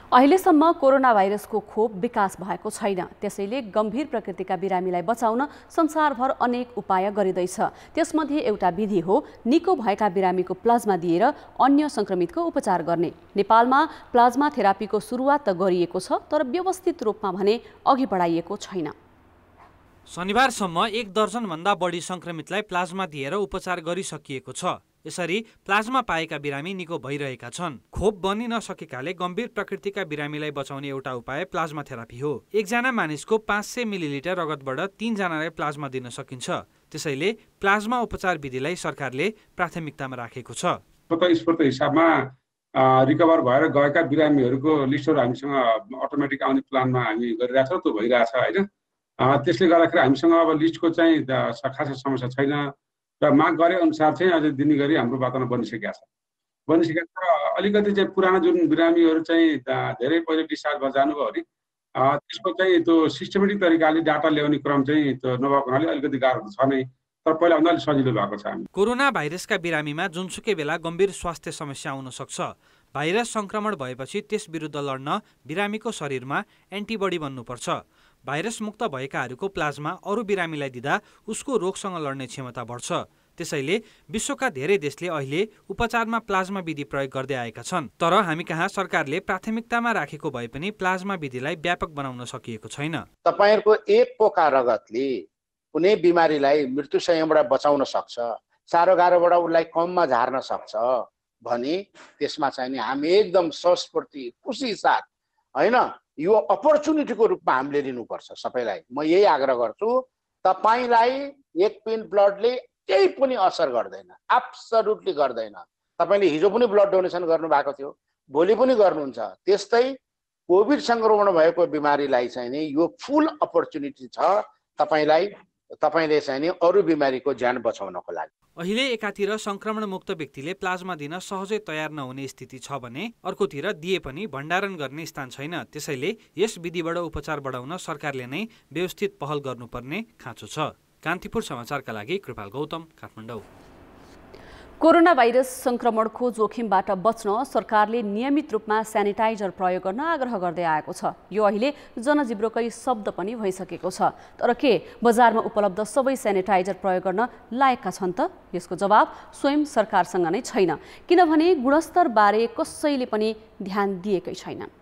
अहिलेसम्म कोरोना भाइरसको खोप विकास भएको छैन। त्यसैले गम्भीर प्रकृतिका बिरामीलाई बचाउन संसारभर अनेक उपाय गरिँदैछ। त्यसमध्ये एउटा विधि हो निको भएका बिरामीको प्लाज्मा दिएर अन्य संक्रमितको उपचार गर्ने। नेपालमा प्लाज्मा थेरापीको सुरुवात त गरिएको छ, तर व्यवस्थित रूपमा भने अघि बढाइएको छैन। शनिबारसम्म 1 दर्जनभन्दा बढी संक्रमितलाई प्लाज्मा दिएर उपचार गरिसकिएको छ। यसरी प्लाज्मा पाएका बिरामी निको भइरहेका छन्। खोप बनि नसकेकाले गम्भीर प्रकृतिका बिरामीलाई बचाउने एउटा उपाय प्लाज्मा थेरापी हो। एकजना मानिसको 500 मिलिलिटर रगतबाट 3 जनालाई प्लाज्मा दिन सकिन्छ। त्यसैले प्लाज्मा उपचार विधिलाई सरकारले प्राथमिकतामा राखेको छ। स्वतस्फूर्त हिसाबमा रिकभर भएर गएका बिरामीहरूको लिस्टहरू हामीसँग अटोमेटिक आउने प्लानमा हामी गरिरहेछौँ। त्यो भइरहेछ होइन। त्यसले गर्दाखेरि हामीसँग अब लिस्टको चाहिँ खासै समस्या छैन र माग गरे अनुसार चाहिँ अझै दिने गरी हाम्रो वातावरण बनिसकेको छ। अलिकति चाहिँ पुरानो जुन बिरामीहरू चाहिँ धेरै पहिले डिस्चार्ज भएर जानुभयो भने त्यसको चाहिँ त्यो सिस्टमेटिक तरिकाले डाटा ल्याउने क्रम चाहिँ त्यो नभएको हुनाले अलिकति गाह्रो छ नै, तर पहिला भन्दा अलिक सजिलो भएको छ। कोरोना भाइरसका बिरामीमा जुनसुकै बेला गम्भीर स्वास्थ्य समस्या आउन सक्छ। भाइरस संक्रमण भएपछि त्यस विरुद्ध लड्न बिरामीको शरीरमा एन्टिबडी बन्नुपर्छ। भाइरस मुक्त भएकाहरूको प्लाज्मा अरू बिरामीलाई दिँदा उसको रोगसँग लड्ने क्षमता बढ्छ। त्यसैले विश्वका धेरै देशले अहिले उपचारमा प्लाज्मा विधि प्रयोग गर्दै आएका छन्। तर हामी कहाँ सरकारले प्राथमिकतामा राखेको भए पनि प्लाज्मा विधिलाई व्यापक बनाउन सकिएको छैन। तपाईहरुको एक पोका रगतले कुनै बिमारीलाई मृत्युसँगबाट बचाउन सक्छ, साह्रो गाह्रोबाट उसलाई कममा झार्न सक्छ भने त्यसमा चाहिँ नि हामी एकदम सस्फूर्ति खुसी साथ हैन यो अपर्च्युनिटीको रूपमा हामीले लिनुपर्छ। सबैलाई म यही आग्रह गर्छु, तपाईलाई एक पिन ब्लडले केही पनि असर गर्दैन, एब्सोल्युटली गर्दैन। तपाईले हिजो पनि ब्लड डोनेसन गर्नु भएको थियो, भोलि पनि गर्नुहुन्छ। त्यस्तै कोभिड संक्रमण भएको बिमारीलाई चाहिँ नि यो फुल अपर्च्युनिटी छ तपाईले चाहिँ नि अरू बिमारीको ज्यान बचाउनको लागि। अहिले एकातिर संक्रमण मुक्त व्यक्तिले प्लाज्मा दिन सहजै तयार नहुने स्थिति छ भने अर्कोतिर दिए पनि भण्डारण गर्ने स्थान छैन। त्यसैले यस विधिबाट उपचार बढाउन सरकारले नै व्यवस्थित पहल गर्नुपर्ने खाँचो छ। कान्तिपुर समाचारका लागि कृपाल गौतम, काठमाडौँ। कोरोना भाइरस संक्रमणको जोखिमबाट बच्न सरकारले नियमित रूपमा सेनिटाइजर प्रयोग गर्न आग्रह गर्दै आएको छ। यो अहिले जनजिब्रोकै शब्द पनि भइसकेको छ। तर के बजारमा उपलब्ध सबै सेनिटाइजर प्रयोग गर्न लायकका छन् त? यसको जवाब स्वयं सरकारसँग नै छैन, किनभने गुणस्तरबारे कसैले पनि ध्यान दिएकै छैनन्।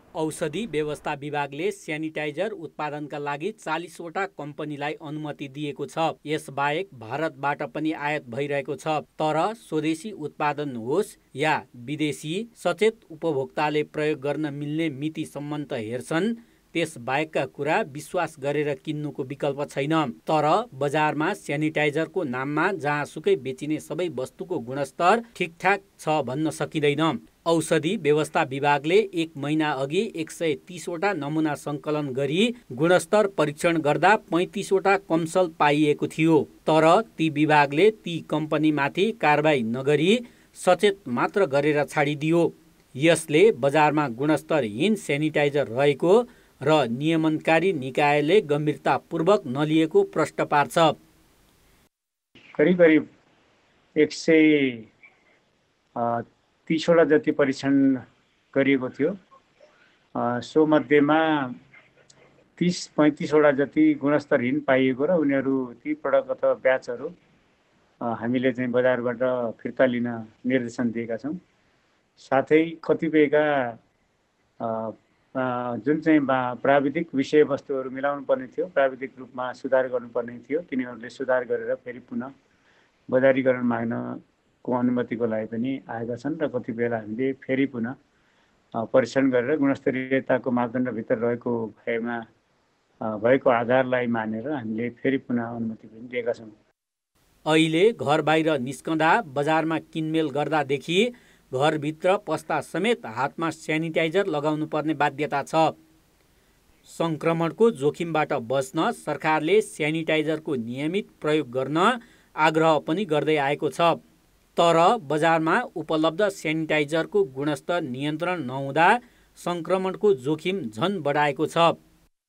औषधि व्यवस्था विभागले सेनिटाइजर उत्पादनका लागि 40 वटा कम्पनीलाई अनुमति दिएको छ। यसबाहेक भारतबाट पनि आयात भइरहेको छ। तर स्वदेशी उत्पादन होस् या विदेशी, सचेत उपभोक्ताले प्रयोग गर्न मिल्ने मिति सम्बन्ध हेर्छन्। त्यस बाहेकका कुरा विश्वास गरेर किन्नुको विकल्प छैन। तर बजारमा सेनिटाइजरको नाममा जहाँसुकै बेचिने सबै वस्तुको गुणस्तर ठिकठाक छ भन्न सकिँदैन। औषधि व्यवस्था विभागले 1 महिना अघि 130 वटा नमुना सङ्कलन गरी गुणस्तर परीक्षण गर्दा 35 वटा कमसल पाइएको थियो। तर ती विभागले ती कम्पनीमाथि कारबाही नगरी सचेत मात्र गरेर छाडिदियो। यसले बजारमा गुणस्तरहीन सेनिटाइजर रहेको र नियमनकारी निकायले गम्भीरतापूर्वक नलिएको प्रश्न पार्छ। करिब 130 वटा जति परीक्षण गरिएको थियो। सो मध्येमा 30-35 वटा जति गुणस्तरहीन पाइएको र उनीहरू ती प्रडक्ट अथवा ब्याचहरू हामीले चाहिँ बजारबाट फिर्ता लिन निर्देशन दिएका छौँ। साथै कतिपयका जुन चाहिँ प्राविधिक विषयवस्तुहरू मिलाउनु पर्ने थियो, प्राविधिक रूपमा सुधार गर्नुपर्ने थियो, तिनीहरूले सुधार गरेर फेरि पुनः बजारीकरण माग्नको अनुमतिको लागि पनि आएका छन् र कतिपयलाई हामीले फेरि पुनः परीक्षण गरेर गुणस्तरीयताको मापदण्डभित्र रहेको भएको आधारलाई मानेर हामीले फेरि पुनः अनुमति पनि दिएका छौँ। अहिले घर बाहिर निस्कँदा, बजारमा किनमेल गर्दादेखि घरभित्र पस्दा समेत हातमा सेनिटाइजर लगाउनु पर्ने बाध्यता छ। संक्रमणको जोखिमबाट बच्न सरकारले सेनिटाइजरको नियमित प्रयोग गर्न आग्रह पनि गर्दै आएको छ। तर बजारमा उपलब्ध सेनिटाइजरको गुणस्तर नियन्त्रण नहुँदा संक्रमणको जोखिम झन बढाएको छ।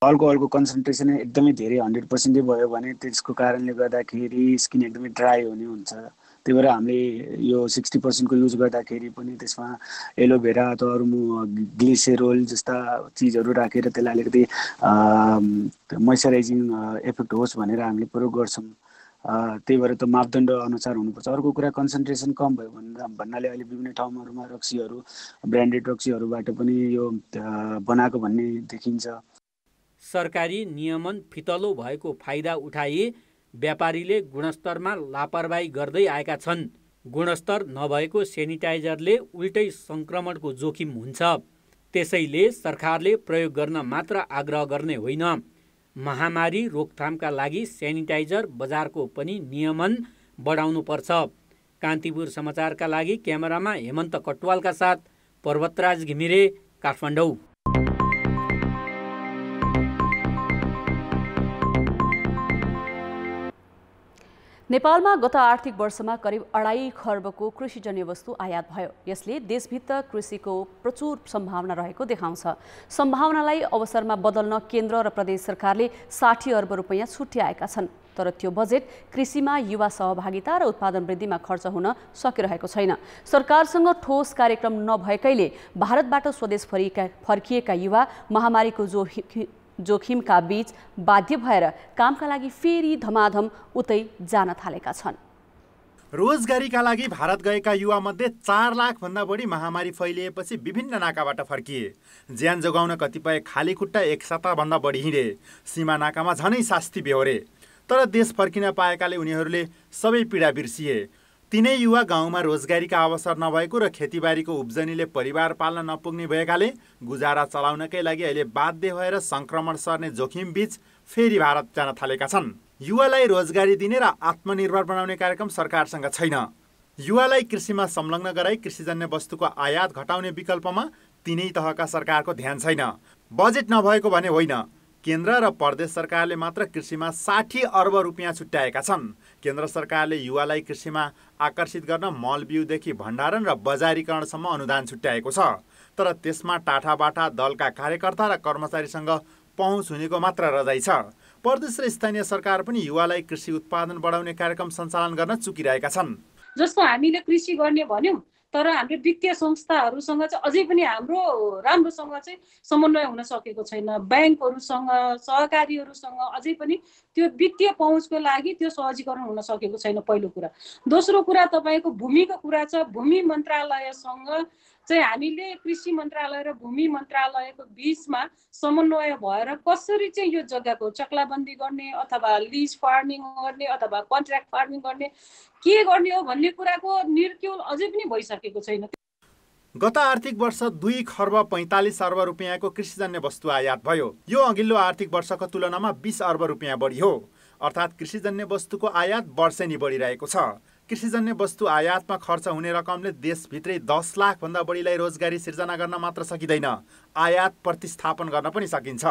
अल्कोहलको कन्सन्ट्रेसन एकदमै धेरै 100% भयो भने त्यसको कारणले गर्दाखेरि स्किन एकदमै ड्राई हुने हुन्छ, त्यही भएर हामीले यो 60% को युज गर्दाखेरि पनि त्यसमा एलोभेरा अथवा अरू ग्लिसेरोल जस्ता चिजहरू राखेर त्यसलाई अलिकति मोइस्चराइजिङ इफेक्ट होस् भनेर हामीले प्रयोग गर्छौँ। त्यही भएर त मापदण्ड अनुसार हुनुपर्छ। अर्को कुरा कन्सन्ट्रेसन कम भयो भन्नाले अहिले विभिन्न ठाउँहरूमा रक्सीहरू ब्रान्डेड रक्सीहरूबाट पनि यो बनाएको भन्ने देखिन्छ। सरकारी नियमन फितलो भएको फाइदा उठाए व्यापारीले गुणस्तरमा लापरवाही गर्दै आएका छन्। गुणस्तर नभएको सेनिटाइजरले उल्टै सङ्क्रमणको जोखिम हुन्छ। त्यसैले सरकारले प्रयोग गर्न मात्र आग्रह गर्ने होइन, महामारी रोकथामका लागि सेनिटाइजर बजारको पनि नियमन बढाउनुपर्छ। कान्तिपुर समाचारका लागि क्यामेरामा हेमन्त कटवालका साथ पर्वतराज घिमिरे, काठमाडौँ। नेपालमा गत आर्थिक वर्षमा करिब 2.5 खर्बको कृषिजन्य वस्तु आयात भयो। यसले देशभित्र कृषिको प्रचुर सम्भावना रहेको देखाउँछ। सम्भावनालाई अवसरमा बदल्न केन्द्र र प्रदेश सरकारले 60 अर्ब रुपैयाँ छुट्याएका छन्। तर त्यो बजेट कृषिमा युवा सहभागिता र उत्पादन वृद्धिमा खर्च हुन सकिरहेको छैन। सरकारसँग ठोस कार्यक्रम नभएकैले भारतबाट स्वदेश फर्किएका युवा महामारीको जोखिमका बीच बाध्य भएर कामका लागि फेरि धमाधम उतै जान थालेका छन्। रोजगारीका लागि भारत गएका युवा मध्ये 4 लाखभन्दा बढी महामारी फैलिएपछि विभिन्न नाकाबाट फर्किए। ज्यान जोगाउन कतिपय खाली खुट्टा एक सप्ताहभन्दा बढी हिँडे। सीमा नाकामा झनै शास्ति बेहोरे। तर देश फर्किन पाएकाले उनीहरूले सबै पीडा बिर्सिए। तिनै युवा गाउँमा रोजगारीका अवसर नभएको र खेतीबारीको उब्जनीले परिवार पाल्न नपुग्ने भएकाले गुजारा चलाउनकै लागि अहिले बाध्य भएर संक्रमण सर्ने जोखिम बीच फेरि भारत जान थालेका छन्। युवालाई रोजगारी दिने र आत्मनिर्भर बनाउने कार्यक्रम सरकारसँग छैन। युवालाई कृषिमा संलग्न गराई कृषिजन्य वस्तुको आयात घटाउने विकल्पमा तिनै तहका सरकारको ध्यान छैन। बजेट नभएको भने होइन, केन्द्र र प्रदेश सरकारले मात्र कृषिमा 60 अर्ब रुपियाँ छुट्याएका छन्। केन्द्र सरकारले युवालाई कृषिमा आकर्षित गर्न मल बिउदेखि भण्डारण र बजारीकरणसम्म अनुदान छुट्याएको छ। तर त्यसमा टाठाबाठा दलका कार्यकर्ता र कर्मचारीसँग पहुँच हुनेको मात्र रजाइ छ। प्रदेश र स्थानीय सरकार पनि युवालाई कृषि उत्पादन बढाउने कार्यक्रम सञ्चालन गर्न चुकिरहेका छन्। जस्तो हामीले कृषि गर्ने भन्यौँ, तर हाम्रो वित्तीय संस्थाहरूसँग चाहिँ अझै पनि हाम्रो राम्रोसँग चाहिँ समन्वय हुन सकेको छैन। ब्याङ्कहरूसँग, सहकारीहरूसँग अझै पनि त्यो वित्तीय पहुँचको लागि त्यो सहजीकरण हुन सकेको छैन, पहिलो कुरा। दोस्रो कुरा तपाईँको भूमिको कुरा छ। भूमि मन्त्रालयसँग चाहिँ हामीले कृषि मन्त्रालय र भूमि मन्त्रालयको बीचमा समन्वय भएर कसरी चाहिँ यो जग्गाको चक्लाबन्दी गर्ने अथवा लिज फार्मिङ गर्ने अथवा कन्ट्र्याक्ट फार्मिङ गर्ने के गर्ने हो भन्ने कुराको निर्क्युल अझै पनि भइसकेको छैन। गत आर्थिक वर्ष 2 खर्ब 45 अर्ब रुपियाँको कृषिजन्य वस्तु आयात भयो। यो अघिल्लो आर्थिक वर्षको तुलनामा 20 अर्ब रुपियाँ बढी हो। अर्थात् कृषिजन्य वस्तुको आयात वर्षेनी बढिरहेको छ। कृषिजन्य वस्तु आयातमा खर्च हुने रकमले देशभित्रै 10 लाखभन्दा बढीलाई रोजगारी सिर्जना गर्न मात्र सकिँदैन, आयात प्रतिस्थापन गर्न पनि सकिन्छ।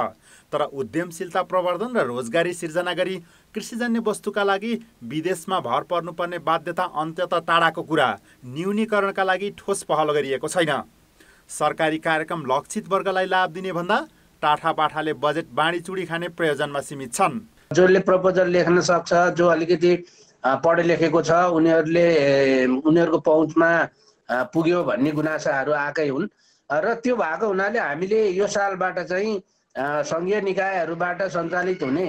तर उद्यमशीलता प्रवर्धन र रोजगारी सिर्जना गरी कृषिजन्य वस्तुका लागि विदेशमा भर पर्नुपर्ने बाध्यता अन्ततः टाढाको कुरा। न्यूनीकरणका लागि ठोस पहल गरिएको छैन। सरकारी कार्यक्रम लक्षित वर्गलाई लाभ दिने भन्दा टाठाबाठाले बजेट बाँडीचुडी खाने प्रयोजनमा सीमित छन्। जसले प्रपोजल लेख्न सक्छ, जो अलिकति पढे लेखेको छ, उनीहरूको पहुँचमा पुग्यो भन्ने गुनासाहरू आएकै हुन्। र त्यो भएको हुनाले हामीले यो सालबाट चाहिँ सङ्घीय निकायहरूबाट सञ्चालित हुने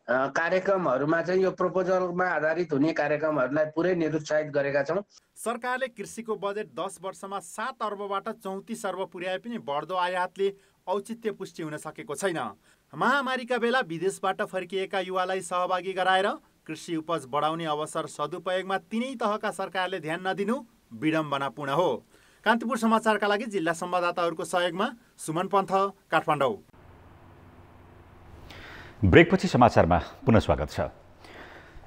कार्यक्रमहरूमा चाहिँ यो प्रपोजलमा आधारित हुने कार्यक्रमहरूलाई पुरै निरुत्साहित गरेका छौँ। सरकारले कृषिको बजेट 10 वर्षमा 7 अर्बबाट 34 अर्ब पुर्याए पनि बढ्दो आयातले औचित्य पुष्टि हुन सकेको छैन। महामारीका बेला विदेशबाट फर्किएका युवालाई सहभागी गराएर कृषि उपज बढाउने अवसर सदुपयोगमा तिनै तहका सरकारले ध्यान नदिनु विडम्बनापूर्ण हो। कान्तिपुर समाचारका लागि जिल्ला संवाददाताहरूको सहयोगमा सुमन पन्थ, काठमाडौँ। ब्रेकपछि समाचारमा पुनः स्वागत छ।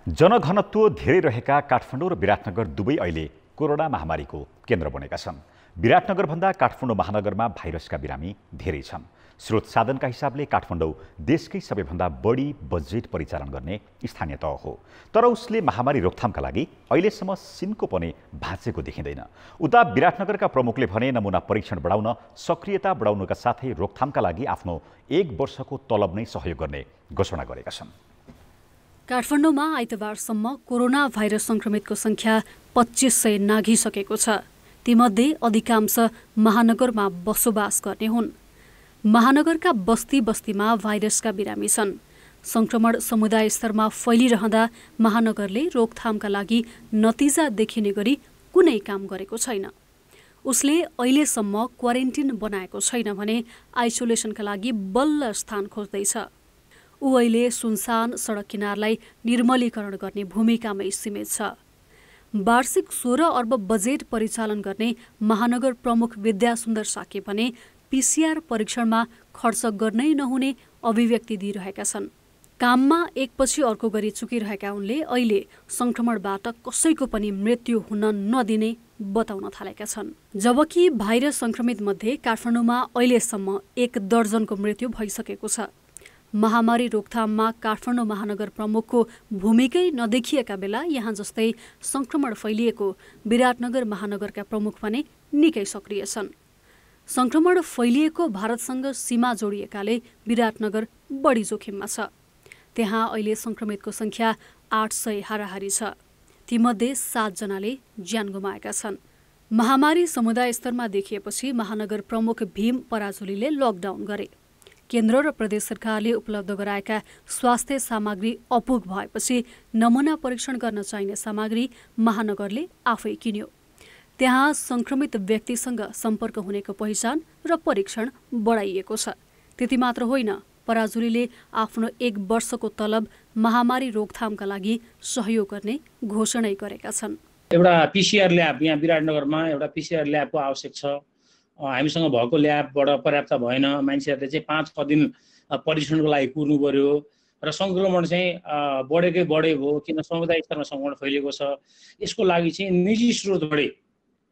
जनघनत्व धेरै रहेका काठमाडौँ र विराटनगर दुवै अहिले कोरोना महामारीको केन्द्र बनेका छन्। विराटनगरभन्दा काठमाडौँ महानगरमा भाइरसका बिरामी धेरै छन्। स्रोत साधनका हिसाबले काठमाडौँ देशकै सबैभन्दा बढी बजेट परिचालन गर्ने स्थानीय तह हो। तर उसले महामारी रोकथामका लागि अहिलेसम्म सिन्को पनि भाँचेको देखिँदैन। उता विराटनगरका प्रमुखले भने नमुना परीक्षण बढाउन, सक्रियता बढाउनुका साथै रोकथामका लागि आफ्नो 1 वर्षको तलब नै सहयोग गर्ने घोषणा गरेका छन्। काठमाडौँमा आइतबारसम्म कोरोना भाइरस संक्रमितको संख्या 2500 नाघिसकेको छ। तीमध्ये अधिकांश महानगरमा बसोबास गर्ने हुन्। महानगरका बस्ती बस्तीमा भाइरसका बिरामी छन्। संक्रमण समुदाय स्तरमा फैलिरहँदा महानगरले रोकथामका लागि नतिजा देखिने गरी कुनै काम गरेको छैन। उसले अहिलेसम्म क्वारेन्टिन बनाएको छैन भने आइसोलेसनका लागि बल्ल स्थान खोज्दैछ। ऊ अहिले सुनसान सडक किनारलाई निर्मलीकरण गर्ने भूमिकामै सीमित छ। वार्षिक 16 अर्ब बजेट परिचालन गर्ने महानगर प्रमुख विद्यासुन्दर साके भने पीसीआर परीक्षणमा खर्च गर्नै नहुने अभिव्यक्ति दिइरहेका छन्। काममा एकपछि अर्को गरी चुकिरहेका उनले अहिले संक्रमणबाट कसैको पनि मृत्यु हुन नदिने बताउन थालेका छन्। जबकि भाइरस संक्रमित मध्ये काठमाडौँमा अहिलेसम्म 1 दर्जनको मृत्यु भइसकेको छ। महामारी रोकथाममा काठमाडौँ महानगर प्रमुखको भूमिकै नदेखिएका बेला यहाँ जस्तै संक्रमण फैलिएको विराटनगर महानगरका प्रमुख भने निकै सक्रिय छन्। संक्रमण फैलिएको भारतसँग सीमा जोडिएकाले विराटनगर बढी जोखिममा छ। त्यहाँ अहिले संक्रमितको संख्या 800 हाराहारी छ। तीमध्ये 7 जनाले ज्यान गुमाएका छन्। महामारी समुदाय स्तरमा देखिएपछि महानगर प्रमुख भीम पराजुलीले लकडाउन गरे। केन्द्र र प्रदेश सरकारले उपलब्ध गराएका स्वास्थ्य सामग्री अपुग भएपछि नमुना परीक्षण गर्न चाहिने सामग्री महानगरले आफै किन्यो। त्यहाँ संक्रमित व्यक्तिसँग सम्पर्क हुनेको पहिचान र परीक्षण बढाइएको छ। त्यति मात्र होइन, पराजुलीले आफ्नो 1 वर्षको तलब महामारी रोकथामका लागि सहयोग गर्ने घोषणा गरेका छन्। एउटा पीसीआर ल्याब यहाँ विराटनगरमा एउटा पीसीआर ल्याबको आवश्यक छ। हामीसँग भएको ल्याबबाट पर्याप्त भएन। मान्छेहरूले चाहिँ 5-6 दिन परीक्षणको लागि कुर्नु पर्यो र संक्रमण चाहिँ बढेकै बढे भयो। किन समुदाय स्तरमा संक्रमण फैलिएको छ। यसको लागि चाहिँ निजी स्रोतबाट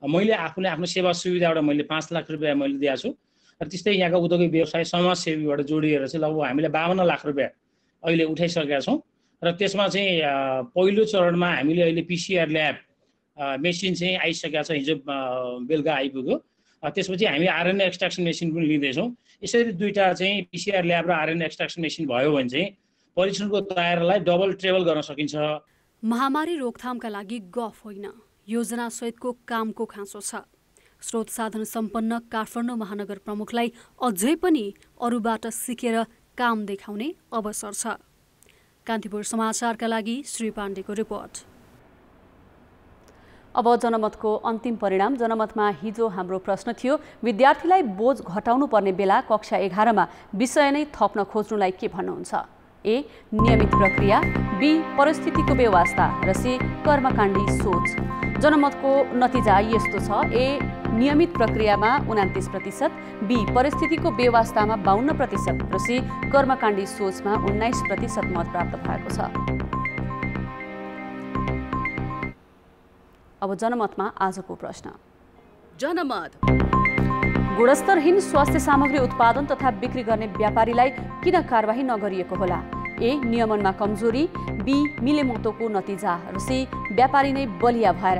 मैले आफूले आफ्नो सेवा सुविधाबाट मैले 5 लाख रुपियाँ मैले दिएको छु र त्यस्तै यहाँका उद्योगिक व्यवसाय समाजसेवीबाट जोडिएर चाहिँ लगभग हामीले 52 लाख रुपियाँ अहिले उठाइसकेका छौँ र त्यसमा चाहिँ पहिलो चरणमा हामीले अहिले पीसीआर ल्याब मेसिन चाहिँ आइसकेका छ। हिजो बेलुका आइपुग्यो। त्यसपछि हामी आरएनए एक्सट्र्याक्सन मेसिन पनि लिँदैछौँ। यसरी 2टा चाहिँ पीसीआर ल्याब र आरएनए एक्सट्र्याक्सन मेसिन भयो भने चाहिँ परीक्षणको दायरालाई डबल ट्रेबल गर्न सकिन्छ। महामारी रोकथामका लागि गफ होइन, योजना सहितको कामको खाँचो छ। स्रोत साधन सम्पन्न काठमाडौँ महानगर प्रमुखलाई अझै पनि अरूबाट सिकेर काम देखाउने अवसर छ। कान्तिपुर समाचारका लागि श्री पाण्डेको रिपोर्ट। अब जनमतको अन्तिम परिणाम। जनमतमा हिजो हाम्रो प्रश्न थियो, विद्यार्थीलाई बोझ घटाउनु पर्ने बेला कक्षा 11 मा विषय नै थप्न खोज्नुलाई के भन्नुहुन्छ? ए. नियमित प्रक्रिया, बी. परिस्थितिको व्यवस्था र सी. कर्मकाण्डी सोच। जनमतको नतिजा यस्तो छ। ए. नियमित प्रक्रियामा 29%, बी. परिस्थितिको व्यवस्थामा 52% र सी. कर्मकाण्डी सोचमा 19% मत प्राप्त भएको छ। अब जनमतमा आजको प्रश्न। जनमत गुणस्तरहीन स्वास्थ्य सामग्री उत्पादन तथा बिक्री गर्ने व्यापारीलाई किन कारबाही नगरिएको होला? ए. नियमनमा कमजोरी, बी. मिलेमतोको नतिजा र सी. व्यापारी नै बलिया भएर।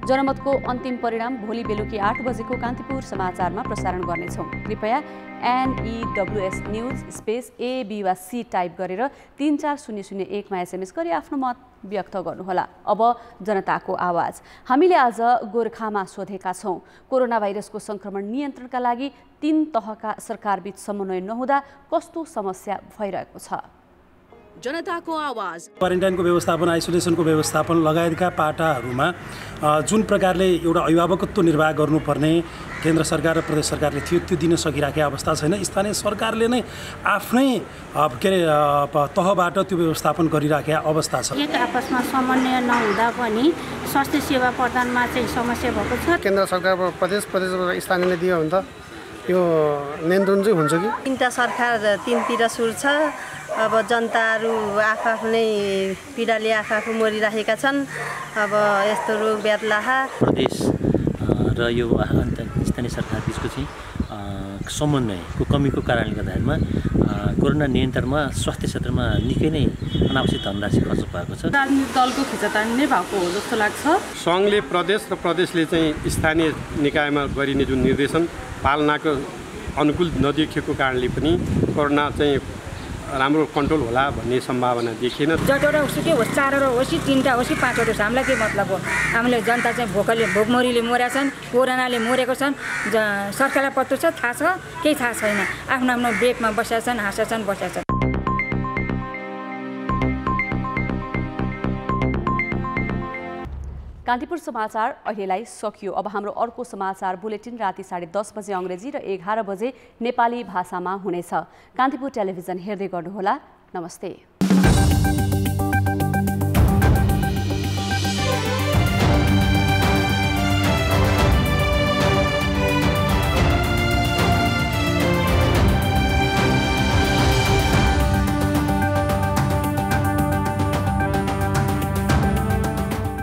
जनमतको अन्तिम परिणाम भोलि बेलुकी 8 बजेको कान्तिपुर समाचारमा प्रसारण गर्नेछौँ। कृपया NEWS news space A, B वा C टाइप गरेर 34001 मा SMS गरी आफ्नो मत व्यक्त गर्नुहोला। अब जनताको आवाज। हामीले आज गोर्खामा सोधेका छौँ, कोरोना भाइरसको संक्रमण नियन्त्रणका लागि 3 तहका सरकारबीच समन्वय नहुँदा कस्तो समस्या भइरहेको छ? जनताको आवाज। क्वारेन्टाइनको व्यवस्थापन, आइसोलेसनको व्यवस्थापन लगायतका पाटाहरूमा जुन प्रकारले एउटा अभिभावकत्व निर्वाह गर्नुपर्ने केन्द्र सरकार र प्रदेश सरकारले थियो त्यो दिन सकिराखेको अवस्था छैन। स्थानीय सरकारले नै आफ्नै के अरे तहबाट त्यो व्यवस्थापन गरिराखेको अवस्था छ। एक आपसमा समन्वय नहुँदा पनि स्वास्थ्य सेवा प्रदानमा चाहिँ समस्या भएको छ। केन्द्र सरकार प्रदेश स्थानीयले दियो भने त यो नियन्त्रण चाहिँ हुन्छ कि? 3टा सरकार 3तिर सुर छ। अब जनताहरू आफ्नै पीडाले आफू मरिरहेका छन्। अब यस्तो रोग व्याधलाहा प्रदेश र यो स्थानीय सरकार बिचको चाहिँ समन्वयको कमीको कारणले गर्दाखेरिमा कोरोना नियन्त्रणमा स्वास्थ्य क्षेत्रमा निकै नै अनावश्यक धनराशि खर्च भएको छ। राजनीतिक दलको खिचातानी नै भएको हो जस्तो लाग्छ। सङ्घले प्रदेश र प्रदेशले चाहिँ स्थानीय निकायमा गरिने जुन निर्देशन पालनाको अनुकूल नदेखिएको कारणले पनि कोरोना चाहिँ राम्रो कन्ट्रोल होला भन्ने सम्भावना देखिएन। जतिवटा होस् कि होस्, 4वटा होस् कि 3वटा होस् कि 5वटा होस्, हामीलाई के मतलब हो? हामीले जनता चाहिँ भोकमरीले मरेका छन्, कोरोनाले मरेको छन्, सरकारलाई पत्तो छ, थाहा छ, केही थाहा छैन। आफ्नो आफ्नो ब्रेकमा बसेका छन्, हाँसेका छन्, बसेका छन्। कान्तिपुर समाचार अहिलेलाई सकियो। अब हाम्रो अर्को समाचार बुलेटिन राति 10:30 बजे अङ्ग्रेजी र 11 बजे नेपाली भाषामा हुनेछ। कान्तिपुर टेलिभिजन हेर्दै गर्नुहोला। नमस्ते।